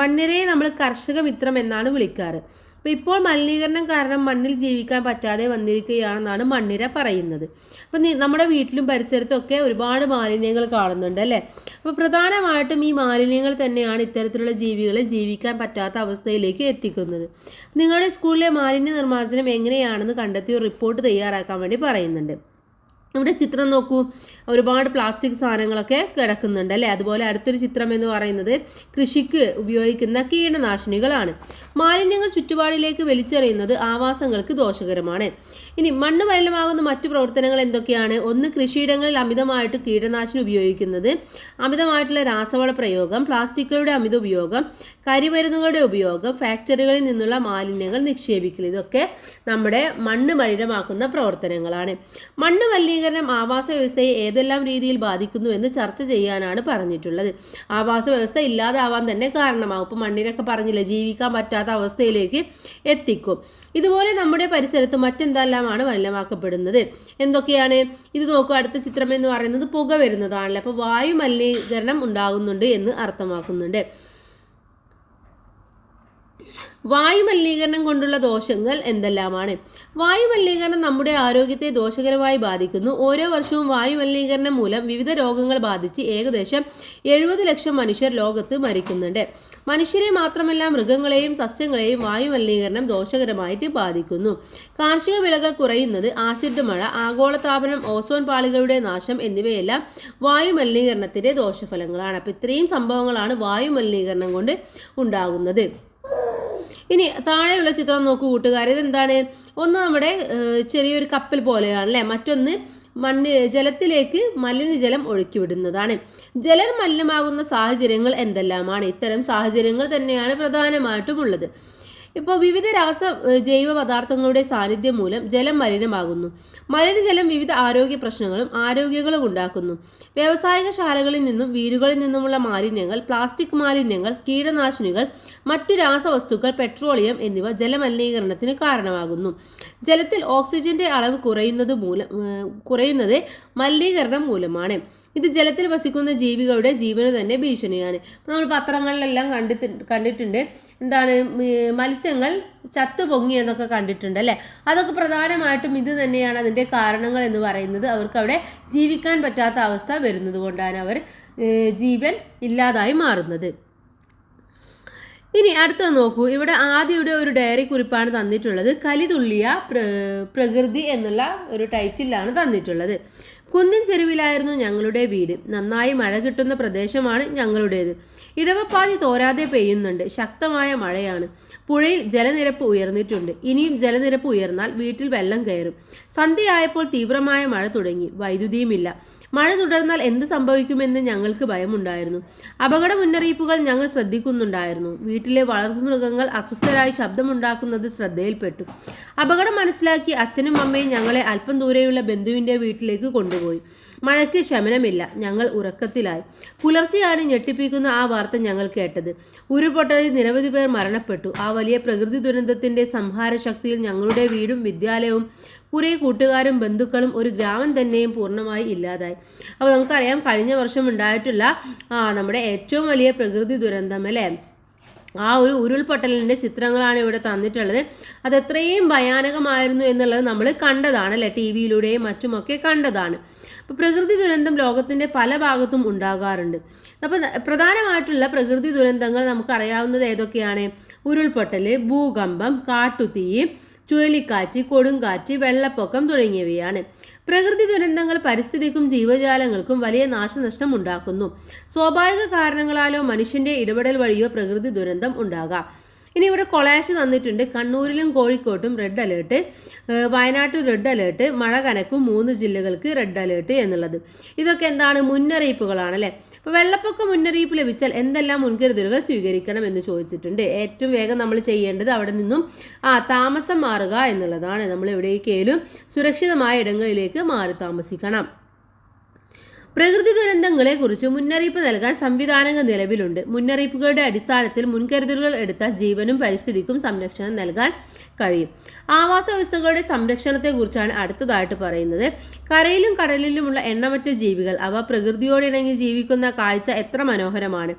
മണ്ണിരയെ നമ്മൾ കർഷക മിത്രം എന്നാണ് വിളിക്കാറ്. അപ്പോൾ ഇപ്പോൾ മലിനീകരണം കാരണം മണ്ണിൽ ജീവിക്കാൻ പറ്റാതെ വന്നിരിക്കുകയാണെന്നാണ് മണ്ണിര പറയുന്നത്. അപ്പം നമ്മുടെ വീട്ടിലും പരിസരത്തും ഒക്കെ ഒരുപാട് മാലിന്യങ്ങൾ കാണുന്നുണ്ട്, അല്ലേ? അപ്പോൾ പ്രധാനമായിട്ടും ഈ മാലിന്യങ്ങൾ തന്നെയാണ് ഇത്തരത്തിലുള്ള ജീവികളെ ജീവിക്കാൻ പറ്റാത്ത അവസ്ഥയിലേക്ക് എത്തിക്കുന്നത്. നിങ്ങളുടെ സ്കൂളിലെ മാലിന്യ നിർമ്മാർജ്ജനം എങ്ങനെയാണെന്ന് കണ്ടെത്തി ഒരു റിപ്പോർട്ട് തയ്യാറാക്കാൻ വേണ്ടി പറയുന്നുണ്ട്. ഇവിടെ ചിത്രം നോക്കൂ, ഒരുപാട് പ്ലാസ്റ്റിക് സാധനങ്ങളൊക്കെ കിടക്കുന്നുണ്ട്, അല്ലേ? അതുപോലെ അടുത്തൊരു ചിത്രം എന്ന് പറയുന്നത് കൃഷിക്ക് ഉപയോഗിക്കുന്ന കീടനാശിനികളാണ്. മാലിന്യങ്ങൾ ചുറ്റുപാടിലേക്ക് വലിച്ചെറിയുന്നത് ആവാസങ്ങൾക്ക് ദോഷകരമാണ്. ഇനി മണ്ണ് മലിനമാകുന്ന മറ്റു പ്രവർത്തനങ്ങൾ എന്തൊക്കെയാണ്? ഒന്ന്, കൃഷിയിടങ്ങളിൽ അമിതമായിട്ട് കീടനാശിനി ഉപയോഗിക്കുന്നത്, അമിതമായിട്ടുള്ള രാസവള പ്രയോഗം, പ്ലാസ്റ്റിക്കുകളുടെ അമിത ഉപയോഗം, കരിമരുന്നുകളുടെ ഉപയോഗം, ഫാക്ടറികളിൽ നിന്നുള്ള മാലിന്യങ്ങൾ നിക്ഷേപിക്കൽ. ഇതൊക്കെ നമ്മുടെ മണ്ണ് മലിനമാക്കുന്ന പ്രവർത്തനങ്ങളാണ്. മണ്ണ് മലിനീകരണം ആവാസ വ്യവസ്ഥയെ ഏതെല്ലാം രീതിയിൽ ബാധിക്കുന്നു എന്ന് ചർച്ച ചെയ്യാനാണ് പറഞ്ഞിട്ടുള്ളത്. ആവാസ വ്യവസ്ഥ ഇല്ലാതാവാൻ തന്നെ കാരണമാകും. ഇപ്പം മണ്ണിനൊക്കെ പറഞ്ഞില്ലേ, ജീവിക്കാൻ പറ്റാത്ത അവസ്ഥയിലേക്ക് എത്തിക്കും. ഇതുപോലെ നമ്മുടെ പരിസരത്ത് മറ്റെന്തെല്ലാമാണ് മലിനമാക്കപ്പെടുന്നത്? എന്തൊക്കെയാണ്? ഇത് നോക്കുക, അടുത്ത ചിത്രം എന്ന് പറയുന്നത് പുക വരുന്നതാണല്ലോ. അപ്പോൾ വായു മലിനീകരണം ഉണ്ടാകുന്നുണ്ട് എന്ന് അർത്ഥമാക്കുന്നുണ്ട്. വായു മലിനീകരണം കൊണ്ടുള്ള ദോഷങ്ങൾ എന്തെല്ലാമാണ്? വായു മലിനീകരണം നമ്മുടെ ആരോഗ്യത്തെ ദോഷകരമായി ബാധിക്കുന്നു. ഓരോ വർഷവും വായു മലിനീകരണം മൂലം വിവിധ രോഗങ്ങൾ ബാധിച്ച് ഏകദേശം 70 ലക്ഷം മനുഷ്യർ ലോകത്ത് മരിക്കുന്നുണ്ട്. മനുഷ്യരെ മാത്രമല്ല മൃഗങ്ങളെയും സസ്യങ്ങളെയും വായു മലിനീകരണം ദോഷകരമായിട്ട് ബാധിക്കുന്നു. കാർഷിക വിളകൾ കുറയുന്നത്, ആസിഡ് മഴ, ആഗോളതാപനം, ഓസോൺ പാളികളുടെ നാശം എന്നിവയെല്ലാം വായു മലിനീകരണത്തിന്റെ ദോഷഫലങ്ങളാണ്. അപ്പോൾ ഇത്രയും സംഭവങ്ങളാണ് വായു മലിനീകരണം കൊണ്ട് ഉണ്ടാകുന്നത്. ഇനി താഴെയുള്ള ചിത്രം നോക്കൂ കൂട്ടുകാർ, ഇതെന്താണ്? ഒന്ന് നമ്മുടെ ചെറിയൊരു കപ്പൽ പോലെയാണ്, അല്ലേ? മറ്റൊന്ന് ജലത്തിലേക്ക് മലിനജലം ഒഴുക്കിവിടുന്നതാണ്. ജലം മലിനമാകുന്ന സാഹചര്യങ്ങൾ എന്തെല്ലാമാണ്? ഇത്തരം സാഹചര്യങ്ങൾ തന്നെയാണ് പ്രധാനമായിട്ടും ഉള്ളത്. ഇപ്പോൾ വിവിധ ജൈവ പദാർത്ഥങ്ങളുടെ സാന്നിധ്യം മൂലം ജലം മലിനമാകുന്നു. മലിനജലം വിവിധ ആരോഗ്യ പ്രശ്നങ്ങളും ആരോഗ്യങ്ങളും ഉണ്ടാക്കുന്നു. വ്യാവസായിക ശാലകളിൽ നിന്നും വീടുകളിൽ നിന്നുമുള്ള മാലിന്യങ്ങൾ, പ്ലാസ്റ്റിക് മാലിന്യങ്ങൾ, കീടനാശിനികൾ, മറ്റു രാസവസ്തുക്കൾ, പെട്രോളിയം എന്നിവ ജലമലിനീകരണത്തിന് കാരണമാകുന്നു. ജലത്തിൽ ഓക്സിജന്റെ അളവ് കുറയുന്നത് മലിനീകരണം മൂലമാണ്. ഇത് ജലത്തിൽ വസിക്കുന്ന ജീവികളുടെ ജീവന് തന്നെ ഭീഷണിയാണ്. നമ്മൾ പത്രങ്ങളിലെല്ലാം കണ്ടിട്ടുണ്ട്, എന്താണ്, മത്സ്യങ്ങൾ ചത്തുപൊങ്ങി എന്നൊക്കെ കണ്ടിട്ടുണ്ട്, അല്ലേ? അതൊക്കെ പ്രധാനമായിട്ടും ഇത് തന്നെയാണ് അതിൻ്റെ കാരണങ്ങൾ എന്ന് പറയുന്നത്. അവർക്ക് അവിടെ ജീവിക്കാൻ പറ്റാത്ത അവസ്ഥ വരുന്നത് കൊണ്ടാണ് അവർ ജീവൻ ഇല്ലാതായി മാറുന്നത്. ഇനി അടുത്തത് നോക്കൂ, ഇവിടെ ആദ്യയുടെ ഒരു ഡയറി കുറിപ്പാണ് തന്നിട്ടുള്ളത്. കലിതുള്ളിയ പ്രകൃതി എന്നുള്ള ഒരു ടൈറ്റിലാണ് തന്നിട്ടുള്ളത്. കുന്നിൻ ചെരുവിലായിരുന്നു ഞങ്ങളുടെ വീട്. നന്നായി മഴ കിട്ടുന്ന പ്രദേശമാണ് ഞങ്ങളുടേത്. ഇടവപ്പാതി തോരാതെ പെയ്യുന്നുണ്ട്. ശക്തമായ മഴയാണ്. പുഴയിൽ ജലനിരപ്പ് ഉയർന്നിട്ടുണ്ട്. ഇനിയും ജലനിരപ്പ് ഉയർന്നാൽ വീട്ടിൽ വെള്ളം കയറും. സന്ധ്യയായപ്പോൾ തീവ്രമായ മഴ തുടങ്ങി. വൈദ്യുതിയുമില്ല. മഴ തുടർന്നാൽ എന്ത് സംഭവിക്കുമെന്ന് ഞങ്ങൾക്ക് ഭയമുണ്ടായിരുന്നു. അപകട മുന്നറിയിപ്പുകൾ ഞങ്ങൾ ശ്രദ്ധിക്കുന്നുണ്ടായിരുന്നു. വീട്ടിലെ വളർത്തുമൃഗങ്ങൾ അസ്വസ്ഥരായി ശബ്ദമുണ്ടാക്കുന്നത് ശ്രദ്ധയിൽപ്പെട്ടു. അപകടം മനസ്സിലാക്കി അച്ഛനും അമ്മയും ഞങ്ങളെ അല്പം ദൂരെയുള്ള ബന്ധുവിൻ്റെ വീട്ടിലേക്ക് കൊണ്ടുപോയി. മഴയ്ക്ക് ശമനമില്ല. ഞങ്ങൾ ഉറക്കത്തിലായി. പുലർച്ചെയാണ് ഞെട്ടിപ്പിക്കുന്ന ആ വാർത്ത ഞങ്ങൾ കേട്ടത്. ഉരുൾപൊട്ടലിൽ നിരവധി പേർ മരണപ്പെട്ടു. ആ വലിയ പ്രകൃതി ദുരന്തത്തിന്റെ സംഹാര ശക്തിയിൽ ഞങ്ങളുടെ വീടും വിദ്യാലയവും കുറേ കൂട്ടുകാരും ബന്ധുക്കളും ഒരു ഗ്രാമം തന്നെയും പൂർണ്ണമായി ഇല്ലാതായി. അപ്പോൾ നമുക്കറിയാം, കഴിഞ്ഞ വർഷം ഉണ്ടായിട്ടുള്ള നമ്മുടെ ഏറ്റവും വലിയ പ്രകൃതി ദുരന്തം, അല്ലേ? ആ ഒരു ഉരുൾപൊട്ടലിൻ്റെ ചിത്രങ്ങളാണ് ഇവിടെ തന്നിട്ടുള്ളത്. അത് എത്രയും ഭയാനകമായിരുന്നു എന്നുള്ളത് നമ്മൾ കണ്ടതാണ് അല്ലേ, ടി വിയിലൂടെയും മറ്റുമൊക്കെ കണ്ടതാണ്. അപ്പോൾ പ്രകൃതി ദുരന്തം ലോകത്തിൻ്റെ പല ഭാഗത്തും ഉണ്ടാകാറുണ്ട്. അപ്പോൾ പ്രധാനമായിട്ടുള്ള പ്രകൃതി ദുരന്തങ്ങൾ നമുക്കറിയാവുന്നത് ഏതൊക്കെയാണ്? ഉരുൾപൊട്ടൽ, ഭൂകമ്പം, കാട്ടുതീ, ചുഴലിക്കാറ്റ്, കൊടുങ്കാറ്റ്, വെള്ളപ്പൊക്കം തുടങ്ങിയവയാണ്. പ്രകൃതി ദുരന്തങ്ങൾ പരിസ്ഥിതിക്കും ജീവജാലങ്ങൾക്കും വലിയ നാശനഷ്ടം ഉണ്ടാക്കുന്നു. സ്വാഭാവിക കാരണങ്ങളാലോ മനുഷ്യന്റെ ഇടപെടൽ വഴിയോ പ്രകൃതി ദുരന്തം ഉണ്ടാകാം. ഇനി ഇവിടെ കൊളാഷ് തന്നിട്ടുണ്ട്. കണ്ണൂരിലും കോഴിക്കോട്ടും റെഡ് അലേർട്ട്, വയനാട്ടിൽ റെഡ് അലേർട്ട്, മഴ കനക്കും 3 ജില്ലകൾക്ക് റെഡ് അലേർട്ട് എന്നുള്ളത്. ഇതൊക്കെ എന്താണ്? മുന്നറിയിപ്പുകളാണ് അല്ലേ. അപ്പോൾ വെള്ളപ്പൊക്ക മുന്നറിയിപ്പ് ലഭിച്ചാൽ എന്തെല്ലാം മുൻകരുതലുകൾ സ്വീകരിക്കണം എന്ന് ചോദിച്ചിട്ടുണ്ട്. ഏറ്റവും വേഗം നമ്മൾ ചെയ്യേണ്ടത് അവിടെ നിന്നും താമസം മാറുക എന്നുള്ളതാണ്. നമ്മൾ എവിടേക്കേലും സുരക്ഷിതമായ ഇടങ്ങളിലേക്ക് മാറി താമസിക്കണം. പ്രകൃതി ദുരന്തങ്ങളെ കുറിച്ച് മുന്നറിയിപ്പ് നൽകാൻ സംവിധാനങ്ങൾ നിലവിലുണ്ട്. മുന്നറിയിപ്പുകളുടെ അടിസ്ഥാനത്തിൽ മുൻകരുതലുകൾ എടുത്താൽ ജീവനും പരിസ്ഥിതിക്കും സംരക്ഷണം നൽകാൻ കഴിയും. ആവാസ വ്യവസ്ഥകളുടെ സംരക്ഷണത്തെക്കുറിച്ചാണ് അടുത്തതായിട്ട് പറയുന്നത്. കരയിലും കടലിലുമുള്ള എണ്ണമറ്റ ജീവികൾ, അവ പ്രകൃതിയോടിണങ്ങി ജീവിക്കുന്ന കാഴ്ച എത്ര മനോഹരമാണ്.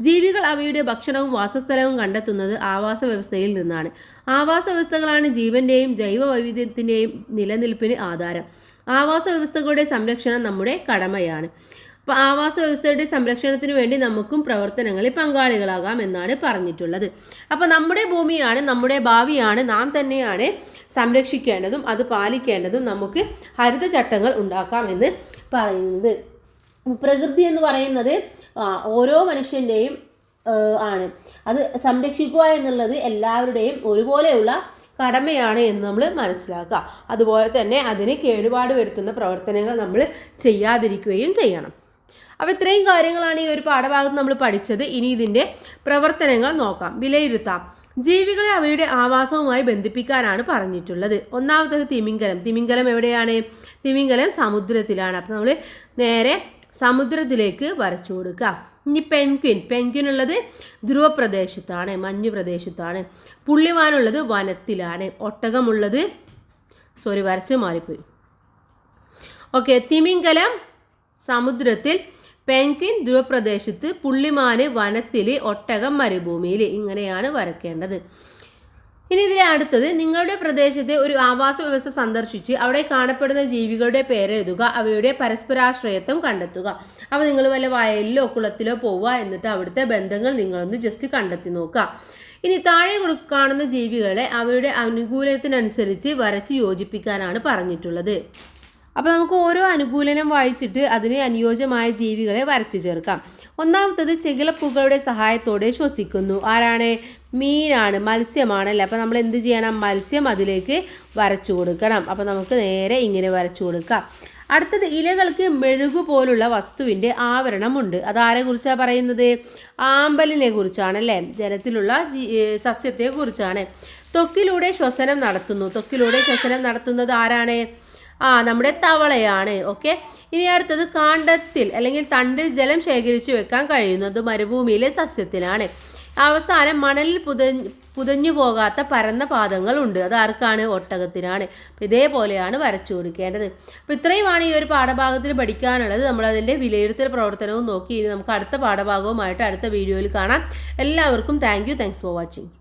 ജീവികൾ അവയുടെ ഭക്ഷണവും വാസസ്ഥലവും കണ്ടെത്തുന്നത് ആവാസ വ്യവസ്ഥയിൽ നിന്നാണ്. ആവാസ വ്യവസ്ഥകളാണ് ജീവന്റെയും ജൈവ വൈവിധ്യത്തിന്റെയും നിലനിൽപ്പിന് ആധാരം. ആവാസ വ്യവസ്ഥകളുടെ സംരക്ഷണം നമ്മുടെ കടമയാണ്. അപ്പോൾ ആവാസ വ്യവസ്ഥയുടെ സംരക്ഷണത്തിന് വേണ്ടി നമുക്കും പ്രവർത്തനങ്ങളിൽ പങ്കാളികളാകാം എന്നാണ് പറഞ്ഞിട്ടുള്ളത്. അപ്പോൾ നമ്മുടെ ഭൂമിയാണ്, നമ്മുടെ ഭാവിയാണ്, നാം തന്നെയാണ് സംരക്ഷിക്കേണ്ടതും അത് പാലിക്കേണ്ടതും. നമുക്ക് ഹരിതചട്ടങ്ങൾ ഉണ്ടാക്കാം എന്ന് പറയുന്നത്. പ്രകൃതി എന്ന് പറയുന്നത് ഓരോ മനുഷ്യൻ്റെയും ആണ്. അത് സംരക്ഷിക്കുക എന്നുള്ളത് എല്ലാവരുടെയും ഒരുപോലെയുള്ള കടമയാണ് എന്ന് നമ്മൾ മനസ്സിലാക്കുക. അതുപോലെ തന്നെ അതിന് കേടുപാട് വരുത്തുന്ന പ്രവർത്തനങ്ങൾ നമ്മൾ ചെയ്യാതിരിക്കുകയും ചെയ്യണം. അപ്പോൾ ഇത്രയും കാര്യങ്ങളാണ് ഈ ഒരു പാഠഭാഗത്ത് നമ്മൾ പഠിച്ചത്. ഇനി ഇതിൻ്റെ പ്രവർത്തനങ്ങൾ നോക്കാം, വിലയിരുത്താം. ജീവികളെ അവയുടെ ആവാസവുമായി ബന്ധിപ്പിക്കാനാണ് പറഞ്ഞിട്ടുള്ളത്. ഒന്നാമത്തത് തിമിംഗലം. തിമിംഗലം എവിടെയാണ്? തിമിംഗലം സമുദ്രത്തിലാണ്. അപ്പോൾ നമ്മൾ നേരെ സമുദ്രത്തിലേക്ക് വരച്ചു കൊടുക്കുക. ഇനി പെൻഗ്വിൻ. പെൻഗ്വിൻ ഉള്ളത് ധ്രുവപ്രദേശത്താണ്, മഞ്ഞു പ്രദേശത്താണ്. പുള്ളിമാനുള്ളത് വനത്തിലാണ്. ഒട്ടകമുള്ളത് വരച്ച് മാറിപ്പോയി. ഓക്കെ, തിമിംഗലം സമുദ്രത്തിൽ, പെൻഗ്വിൻ ധ്രുവപ്രദേശത്ത്, പുള്ളിമാന് വനത്തിൽ, ഒട്ടകം മരുഭൂമിയിൽ. ഇങ്ങനെയാണ് വരയ്ക്കേണ്ടത്. ഇനി ഇതിലെ അടുത്തത്, നിങ്ങളുടെ പ്രദേശത്തെ ഒരു ആവാസ വ്യവസ്ഥ സന്ദർശിച്ച് അവിടെ കാണപ്പെടുന്ന ജീവികളുടെ പേരെഴുതുക, അവയുടെ പരസ്പരാശ്രയത്വം കണ്ടെത്തുക. അപ്പോൾ നിങ്ങൾ വല്ല വയലിലോ കുളത്തിലോ പോവുക, എന്നിട്ട് അവിടുത്തെ ബന്ധങ്ങൾ നിങ്ങളൊന്ന് ജസ്റ്റ് കണ്ടെത്തി നോക്കുക. ഇനി താഴെ കാണുന്ന ജീവികളെ അവയുടെ അനുകൂലത്തിനനുസരിച്ച് വരച്ച് യോജിപ്പിക്കാനാണ് പറഞ്ഞിട്ടുള്ളത്. അപ്പോൾ നമുക്ക് ഓരോ അനുകൂലനം വായിച്ചിട്ട് അതിന് അനുയോജ്യമായ ജീവികളെ വരച്ചു ചേർക്കാം. ഒന്നാമത്തത് ചെകിളപ്പൂക്കളുടെ സഹായത്തോടെ ശ്വസിക്കുന്നു. ആരാണ്? മീനാണ്, മത്സ്യമാണല്ലേ. അപ്പോൾ നമ്മൾ എന്ത് ചെയ്യണം? മത്സ്യം അതിലേക്ക് വരച്ചു കൊടുക്കണം. അപ്പോൾ നമുക്ക് നേരെ ഇങ്ങനെ വരച്ചു കൊടുക്കാം. അടുത്തത്, ഇലകൾക്ക് മെഴുകു പോലുള്ള വസ്തുവിൻ്റെ ആവരണമുണ്ട്. അതാരെ കുറിച്ചാണ് പറയുന്നത്? ആമ്പലിനെ കുറിച്ചാണല്ലേ, ജലത്തിലുള്ള സസ്യത്തെ കുറിച്ചാണ്. ത്വക്കിലൂടെ ശ്വസനം നടത്തുന്നു. ത്വക്കിലൂടെ ശ്വസനം നടത്തുന്നത് ആരാണ്? നമ്മുടെ തവളയാണ്. ഓക്കെ, ഇനി അടുത്തത്, കാണ്ഡത്തിൽ അല്ലെങ്കിൽ തണ്ടിൽ ജലം ശേഖരിച്ചു വെക്കാൻ കഴിയുന്നത് മരുഭൂമിയിലെ സസ്യത്തിനാണ്. അവസാനം, മണലിൽ പുതഞ്ഞു പോകാത്ത പരന്ന പാദങ്ങളുണ്ട്. അത് ആർക്കാണ്? ഒട്ടകത്തിനാണ്. അപ്പം ഇതേപോലെയാണ് വരച്ചു കൊടുക്കേണ്ടത്. അപ്പോൾ ഇത്രയുമാണ് ഈ ഒരു പാഠഭാഗത്തിൽ പഠിക്കാനുള്ളത്. നമ്മളതിൻ്റെ വിലയിരുത്തൽ പ്രവർത്തനവും നോക്കി. ഇനി നമുക്ക് അടുത്ത പാഠഭാഗവുമായിട്ട് അടുത്ത വീഡിയോയിൽ കാണാം. എല്ലാവർക്കും താങ്ക്സ് ഫോർ വാച്ചിങ്.